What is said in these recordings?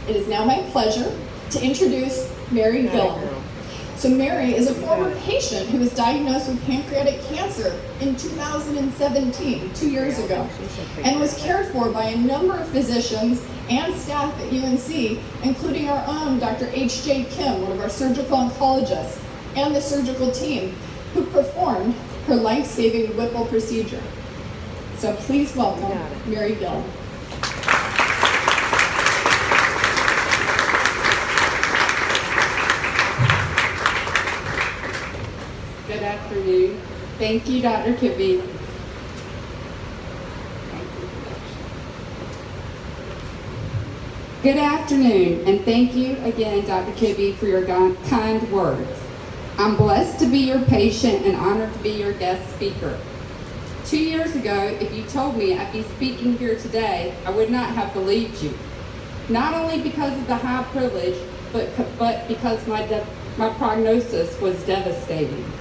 It is now my pleasure to introduce Mary Gillum. So Mary is a former patient who was diagnosed with pancreatic cancer in 2017, 2 years ago, and was cared for by a number of physicians and staff at UNC, including our own Dr. H.J. Kim, one of our surgical oncologists, and the surgical team who performed her life-saving Whipple procedure. So please welcome Mary Gillum. Good afternoon. Thank you, Dr. Kibbe. Good afternoon, and thank you again, Dr. Kibbe, for your kind words. I'm blessed to be your patient and honored to be your guest speaker. 2 years ago, if you told me I'd be speaking here today, I would not have believed you. Not only because of the high privilege, but because my prognosis was devastating.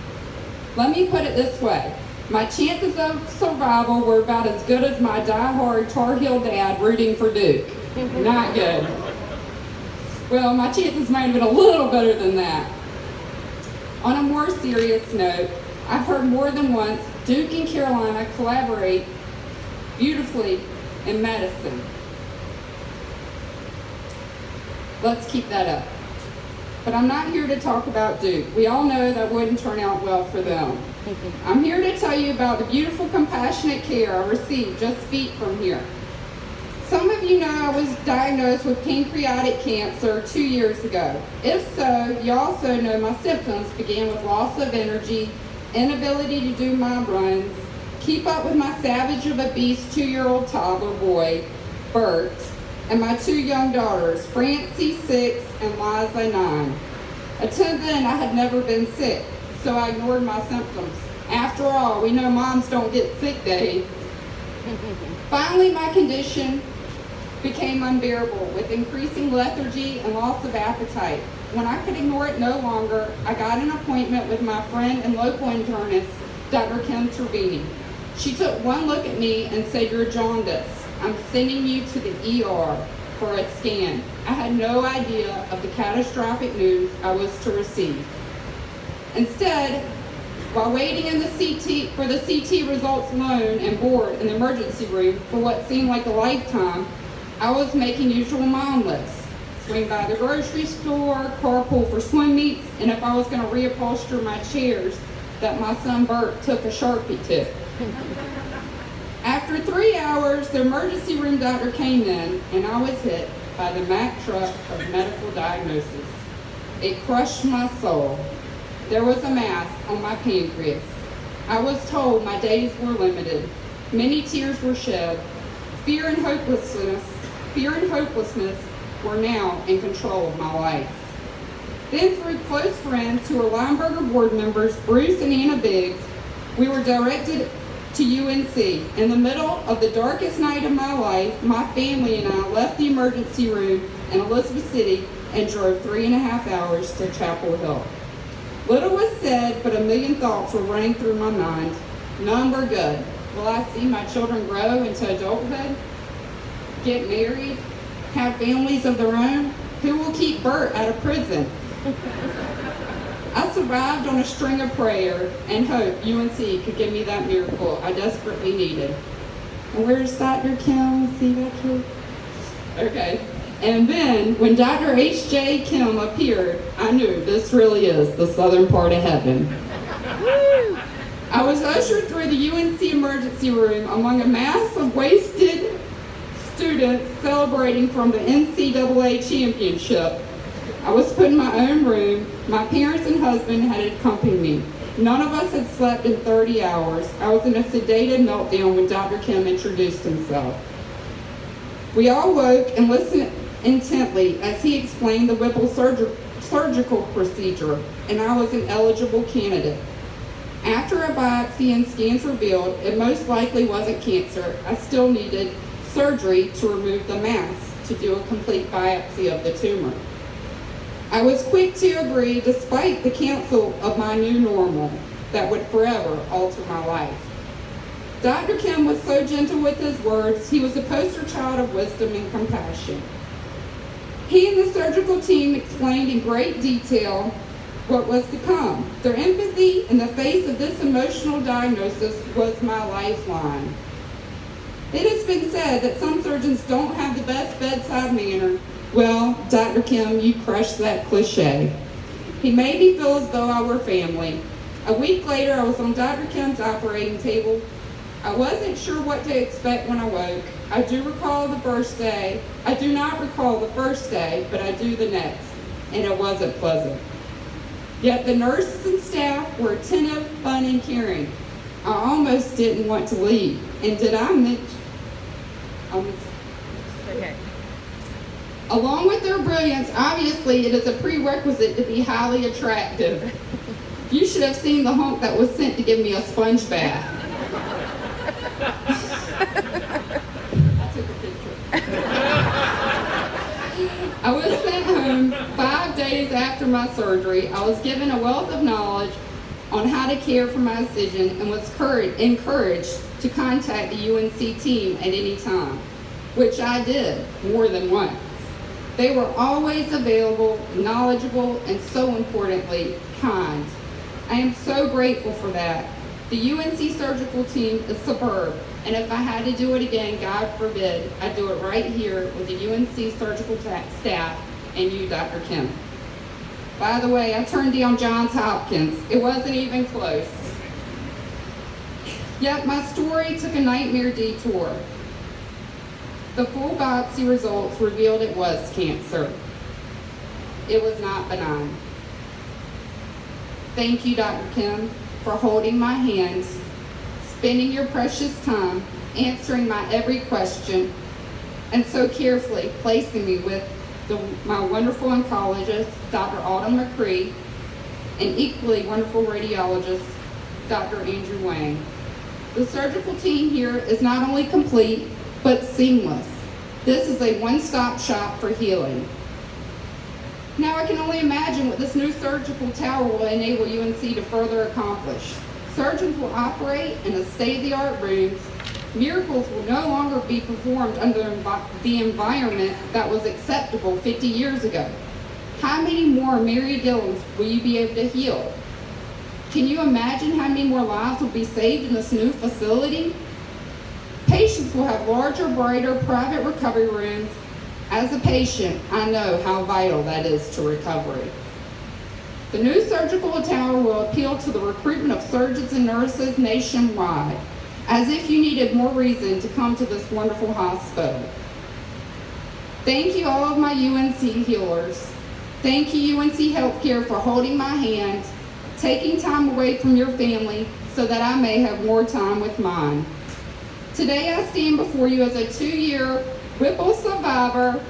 Let me put it this way. My chances of survival were about as good as my die-hard Tar Heel dad rooting for Duke. Not good. Well, my chances might have been a little better than that. On a more serious note, I've heard more than once Duke and Carolina collaborate beautifully in medicine. Let's keep that up. But I'm not here to talk about Duke. We all know that wouldn't turn out well for them. I'm here to tell you about the beautiful, compassionate care I received just feet from here. Some of you know I was diagnosed with pancreatic cancer 2 years ago. If so, you also know my symptoms began with loss of energy, inability to do my runs, keep up with my savage of a beast 2-year-old toddler boy, Bert, and my 2 young daughters, Francie, 6, and Liza, 9. Until then, I had never been sick, so I ignored my symptoms. After all, we know moms don't get sick days. Finally, my condition became unbearable with increasing lethargy and loss of appetite. When I could ignore it no longer, I got an appointment with my friend and local internist, Dr. Kim Cervini. She took one look at me and said, "You're jaundiced. I'm sending you to the ER for a scan." I had no idea of the catastrophic news I was to receive. Instead, while waiting in the for the CT results alone and bored in the emergency room for what seemed like a lifetime, I was making usual mom lists. Swing by the grocery store, carpool for swim meets, and if I was going to reupholster my chairs that my son Bert took a Sharpie to. After 3 hours, the emergency room doctor came in, and I was hit by the Mack truck of medical diagnosis. It crushed my soul. There was a mass on my pancreas. I was told my days were limited. Many tears were shed. Fear and hopelessness were now in control of my life. Then through close friends who were Lineberger board members, Bruce and Anna Biggs, we were directed to UNC. In the middle of the darkest night of my life, my family and I left the emergency room in Elizabeth City and drove 3.5 hours to Chapel Hill. Little was said, but a million thoughts were running through my mind. None were good. Will I see my children grow into adulthood? Get married? Have families of their own? Who will keep Bert out of prison? I survived on a string of prayer and hope UNC could give me that miracle I desperately needed. And where's Dr. Kim? See that kid? Okay. And then, when Dr. H.J. Kim appeared, I knew this really is the southern part of heaven. I was ushered through the UNC emergency room among a mass of wasted students celebrating from the NCAA championship. I was put in my own room. My parents and husband had accompanied me. None of us had slept in 30 hours. I was in a sedated meltdown when Dr. Kim introduced himself. We all woke and listened intently as he explained the Whipple surgical procedure, and I was an eligible candidate. After a biopsy and scans revealed it most likely wasn't cancer, I still needed surgery to remove the mass to do a complete biopsy of the tumor. I was quick to agree despite the counsel of my new normal that would forever alter my life. Dr. Kim was so gentle with his words. He was a poster child of wisdom and compassion. He and the surgical team explained in great detail what was to come. Their empathy in the face of this emotional diagnosis was my lifeline. It has been said that some surgeons don't have the best bedside manner. Well, Dr. Kim, you crushed that cliche. He made me feel as though I were family. A week later, I was on Dr. Kim's operating table. I wasn't sure what to expect when I woke. I do not recall the first day, but I do the next, and it wasn't pleasant. Yet the nurses and staff were attentive, fun, and caring. I almost didn't want to leave. And did I mention? Okay. Along with their brilliance, obviously it is a prerequisite to be highly attractive. You should have seen the hunk that was sent to give me a sponge bath. I took a picture. I was sent home 5 days after my surgery. I was given a wealth of knowledge on how to care for my incision and was encouraged to contact the UNC team at any time, which I did more than once. They were always available, knowledgeable, and so importantly, kind. I am so grateful for that. The UNC surgical team is superb, and if I had to do it again, God forbid, I'd do it right here with the UNC surgical staff and you, Dr. Kim. By the way, I turned down Johns Hopkins. It wasn't even close. Yet my story took a nightmare detour. The full biopsy results revealed it was cancer. It was not benign. Thank you, Dr. Kim, for holding my hand, spending your precious time, answering my every question, and so carefully placing me with my wonderful oncologist, Dr. Autumn McCree, and equally wonderful radiologist, Dr. Andrew Wang. The surgical team here is not only complete, but seamless. This is a one-stop shop for healing. Now I can only imagine what this new surgical tower will enable UNC to further accomplish. Surgeons will operate in a state-of-the-art rooms. Miracles will no longer be performed under the environment that was acceptable 50 years ago. How many more Mary Dillons will you be able to heal? Can you imagine how many more lives will be saved in this new facility? Patients will have larger, brighter, private recovery rooms. As a patient, I know how vital that is to recovery. The new surgical tower will appeal to the recruitment of surgeons and nurses nationwide, as if you needed more reason to come to this wonderful hospital. Thank you, all of my UNC healers. Thank you, UNC Healthcare, for holding my hand, taking time away from your family so that I may have more time with mine. Today I stand before you as a 2-year Whipple survivor,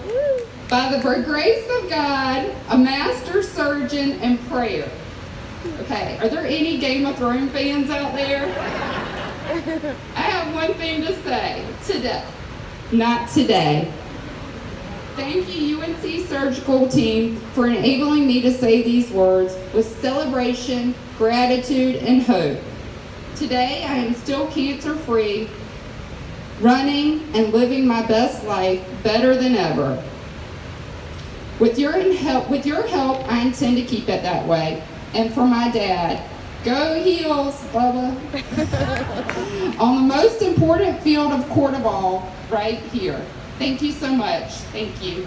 by the grace of God, a master surgeon, and prayer. Okay, are there any Game of Thrones fans out there? I have one thing to say. Today. Not today. Thank you, UNC surgical team, for enabling me to say these words with celebration, gratitude, and hope. Today, I am still cancer-free, running and living my best life better than ever. With your help, I intend to keep it that way. And for my dad, go Heels, Bubba. On the most important field of court of all, right here. Thank you so much. Thank you.